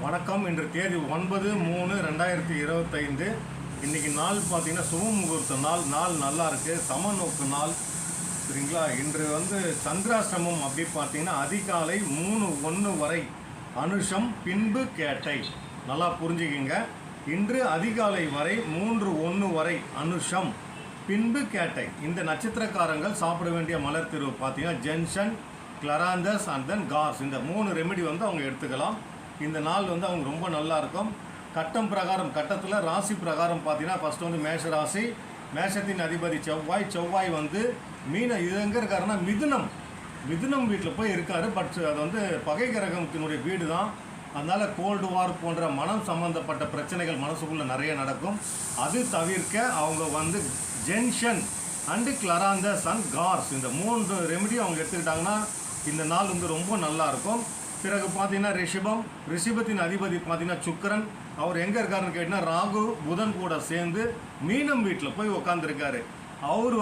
வணக்கம். இன்று தேதி 9/3/2025. இன்றைக்கி நாள் பார்த்திங்கன்னா சுப முகூர்த்த நாள். நாள் நல்லா இருக்குது, சம நோக்கு நாள். சரிங்களா? இன்று சந்திராஷ்டமம் அப்படி பார்த்திங்கன்னா அதிகாலை 3:01 வரை அனுஷம், பின்பு கேட்டை. நல்லா புரிஞ்சுக்கிங்க. இன்று அதிகாலை வரை 3:01 வரை அனுஷம், பின்பு கேட்டை. இந்த நட்சத்திரக்காரங்கள் சாப்பிட வேண்டிய மலர் தீர்வு பார்த்திங்கன்னா ஜென்ஷன், கிளராந்தஸ் அண்ட் தென் கார்ஸ். இந்த 3 ரெமெடி அவங்க எடுத்துக்கலாம். இந்த நாள் அவங்க ரொம்ப நல்லா இருக்கும். கட்டம் பிரகாரம், கட்டத்தில் ராசி பிரகாரம் பார்த்தீங்கன்னா ஃபஸ்ட்டு மேஷ ராசி. மேஷத்தின் அதிபதி செவ்வாய் மீன இது எங்கே இருக்காருன்னா மிதுனம் வீட்டில் போய் இருக்கார். பட் அது பகை கிரகத்தினுடைய வீடு தான். அதனால் கோல்டு வார் போன்ற மனம் சம்மந்தப்பட்ட பிரச்சனைகள் மனசுக்குள்ளே நிறைய நடக்கும். அது தவிர்க்க அவங்க ஜென்ஷன் அண்டு கிளராந்தஸ் அண்ட் கார்ஸ் இந்த 3 ரெமெடி அவங்க எடுத்துக்கிட்டாங்கன்னா இந்த நாள் ரொம்ப நல்லாயிருக்கும். பிறகு பார்த்தீங்கன்னா ரிஷபத்தின் அதிபதி பார்த்தீங்கன்னா சுக்கிரன். அவர் எங்கே இருக்காருன்னு கேட்டிங்கன்னா ராகு புதன் கூட சேர்ந்து மீனம் வீட்டில் போய் உட்காந்துருக்காரு. அவர்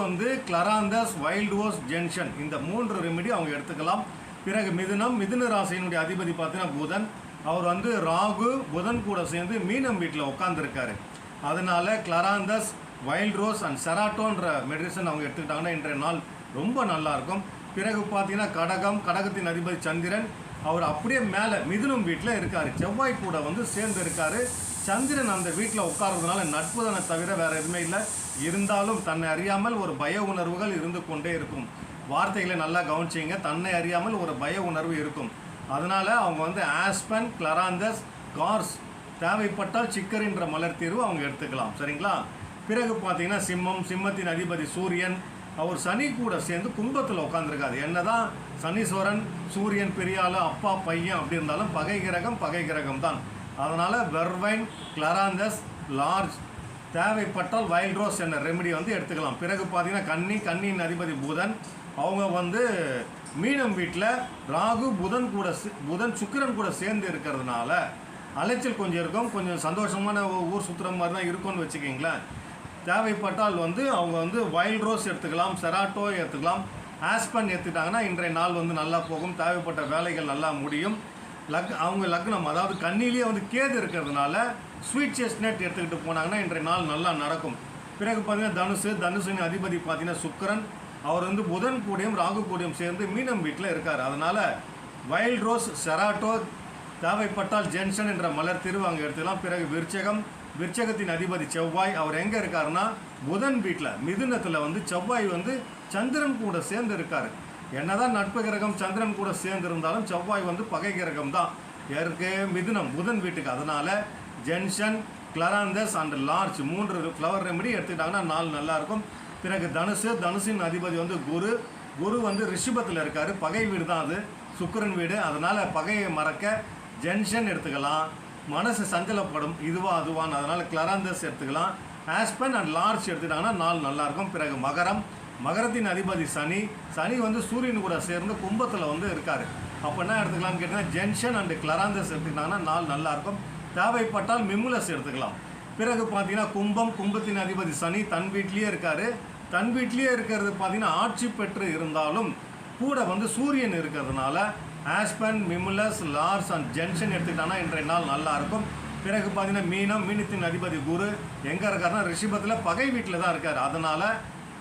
கிளராந்தஸ், வைல்டு ஓஸ், ஜென்ஷன் இந்த 3 ரெமெடி அவங்க எடுத்துக்கலாம். பிறகு மிதுன ராசியினுடைய அதிபதி பார்த்தீங்கன்னா புதன். அவர் ராகு புதன் கூட சேர்ந்து மீனம் வீட்டில் உட்காந்துருக்காரு. அதனால் கிளராந்தஸ், வைல்ட் ரோஸ் அண்ட் செராட்டோன்ற மெடிசன் அவங்க எடுத்துக்கிட்டாங்கன்னா இன்றைய நாள் ரொம்ப நல்லாயிருக்கும். பிறகு பார்த்தீங்கன்னா கடகத்தின் அதிபதி சந்திரன். அவர் அப்படியே மேலே மிதுனம் வீட்டில் இருக்கார். செவ்வாய் கூட சேர்ந்து இருக்கார். சந்திரன் அந்த வீட்டில் உட்கார்றதுனால நட்பு தானே தவிர வேறு எதுவுமே இல்லை. இருந்தாலும் தன்னை அறியாமல் ஒரு பய உணர்வுகள் இருந்து கொண்டே இருக்கும். வார்த்தைகளை நல்லா கவனிச்சிங்க. தன்னை அறியாமல் ஒரு பய உணர்வு இருக்கும். அதனால் அவங்க ஆஸ்பன், கிளராந்தஸ், கார்ஸ் தேவைப்பட்டால் சிக்கரின்ற மலர் தீர்வு அவங்க எடுத்துக்கலாம். சரிங்களா? பிறகு பார்த்தீங்கன்னா சிம்மத்தின் அதிபதி சூரியன். அவர் சனி கூட சேர்ந்து கும்பத்தில் உட்காந்துருக்காரு. என்னதான் சனீஸ்வரன் சூரியன் பெரியாள் அப்பா பையன் அப்படி இருந்தாலும் பகை கிரகம் தான். அதனால் வெர்வைன், கிளராந்தஸ், லார்ஜ் தேவைப்பட்டால் வைல்ட் ரோஸ் என்ற ரெமெடி எடுத்துக்கலாம். பிறகு பார்த்தீங்கன்னா கன்னியின் அதிபதி புதன். அவங்க மீனம் வீட்டில் ராகு புதன் சுக்கிரன் கூட சேர்ந்து இருக்கிறதுனால அலைச்சல் கொஞ்சம் இருக்கும். கொஞ்சம் சந்தோஷமான ஊர் சுற்றுற மாதிரி தான் இருக்கும்னு வச்சுக்கிங்களேன். தேவைப்பட்டால் அவங்க வைல்ட் ரோஸ் எடுத்துக்கலாம், செராட்டோ எடுத்துக்கலாம், ஆஸ்பன் எடுத்துக்கிட்டாங்கன்னா இன்றைய நாள் நல்லா போகும். தேவைப்பட்ட வேலைகள் நல்லா முடியும். அவங்க லக்னம் அதாவது கண்ணிலேயே கேது இருக்கிறதுனால ஸ்வீட் செஸ்ட்நட் எடுத்துக்கிட்டு போனாங்கன்னா இன்றைய நாள் நல்லா நடக்கும். பிறகு பார்த்தீங்கன்னா தனுசின் அதிபதி பார்த்தீங்கன்னா சுக்கிரன். அவர் புதன் கூடயும் ராகு கூடயும் சேர்ந்து மீனம் வீட்டில் இருக்கார். அதனால் வைல்ட் ரோஸ், செராட்டோ தேவைப்பட்டால் ஜென்ஷன் என்ற மலர் தீர்வு அங்கே எடுத்துக்கலாம். பிறகு விருச்சகத்தின் அதிபதி செவ்வாய். அவர் எங்கே இருக்காருன்னா புதன் வீட்டில் மிதுனத்தில் செவ்வாய் சந்திரன் கூட சேர்ந்து இருக்கார். என்னதான் நட்பு கிரகம் சந்திரன் கூட சேர்ந்து இருந்தாலும் செவ்வாய் பகை கிரகம் தான். யாருக்கு? மிதுனம், புதன் வீட்டுக்கு. அதனால் ஜென்ஷன், கிளராந்தஸ் அண்ட் லார்ஜ் 3 ஃப்ளவர் ரெமெடி எடுத்துக்கிட்டாங்கன்னா நாள் நல்லாயிருக்கும். பிறகு தனுசின் அதிபதி குரு ரிஷபத்தில் இருக்கார். பகை வீடு தான் அது, சுக்கிரன் வீடு. அதனால் பகையை மறக்க ஜென்ஷன் எடுத்துக்கலாம். மனசு சஞ்சலப்படும், இதுவா அதுவான்னு. அதனால் கிளராந்தஸ் எடுத்துக்கலாம். ஆஸ்பன் அண்ட் லார்ஜ் எடுத்துக்கிட்டாங்கன்னா நாள் நல்லாயிருக்கும். பிறகு மகரத்தின் அதிபதி சனி சூரியன் கூட சேர்ந்து கும்பத்தில் இருக்கார். அப்போ என்ன எடுத்துக்கலாம்னு கேட்டிங்கன்னா ஜென்ஷன் அண்டு கிளராந்தஸ் எடுத்துக்கிட்டாங்கன்னா நாள் நல்லாயிருக்கும். தேவைப்பட்டால் மிமுலஸ் எடுத்துக்கலாம். பிறகு பார்த்தீங்கன்னா கும்பத்தின் அதிபதி சனி தன் வீட்லேயே இருக்கார். தன் வீட்லேயே இருக்கிறது பார்த்தீங்கன்னா ஆட்சி பெற்று இருந்தாலும் கூட சூரியன் இருக்கிறதுனால aspen, mimulus, larch and gentian எடுத்துக்கிட்டாங்கன்னா இன்றைய நாள் நல்லாயிருக்கும். பிறகு பார்த்தீங்கன்னா மீனத்தின் அதிபதி குரு எங்கே இருக்காருன்னா ரிஷபத்தில் பகை வீட்டில் தான் இருக்கார். அதனால்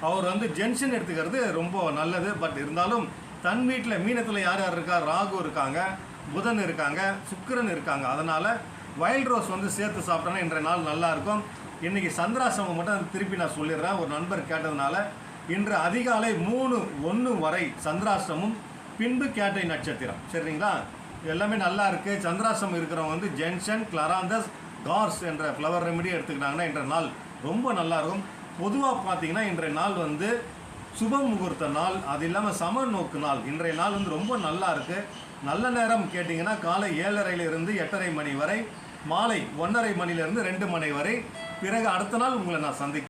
அவர் ஜென்ஷன் எடுத்துக்கிறது ரொம்ப நல்லது. பட் இருந்தாலும் தன் வீட்டில் மீனத்தில் யார் இருக்கா? ராகு இருக்காங்க, புதன் இருக்காங்க, சுக்கிரன் இருக்காங்க. அதனால் வைல்ட் ரோஸ் சேர்த்து சாப்பிட்டோன்னா இன்றைய நாள் நல்லாயிருக்கும். இன்றைக்கி சந்திராசிரமம் மட்டும் திருப்பி நான் சொல்லிடுறேன். ஒரு நண்பர் கேட்டதுனால இன்று அதிகாலை 3:01 வரை சந்திராசிரமம், பின்பு கேட்டை நட்சத்திரம். சரிங்களா? எல்லாமே நல்லா இருக்குது. சந்திராசிரமம் இருக்கிறவங்க ஜென்ஷன், கிளராந்தஸ், கார்ஸ் என்ற ஃப்ளவர் ரெமெடி எடுத்துக்கிட்டாங்கன்னா இன்றைய நாள் ரொம்ப நல்லாயிருக்கும். பொதுவாக பார்த்தீங்கன்னா இன்றைய நாள் சுப முகூர்த்த நாள். அது இல்லாமல் சம நோக்கு நாள். இன்றைய நாள் ரொம்ப நல்லா இருக்குது. நல்ல நேரம் கேட்டிங்கன்னா காலை 7:30 8:30 மணி வரை, மாலை 1:30 மணிலேருந்து 2 மணி வரை. பிறகு அடுத்த நாள் உங்களை நான் சந்திக்கிறேன்.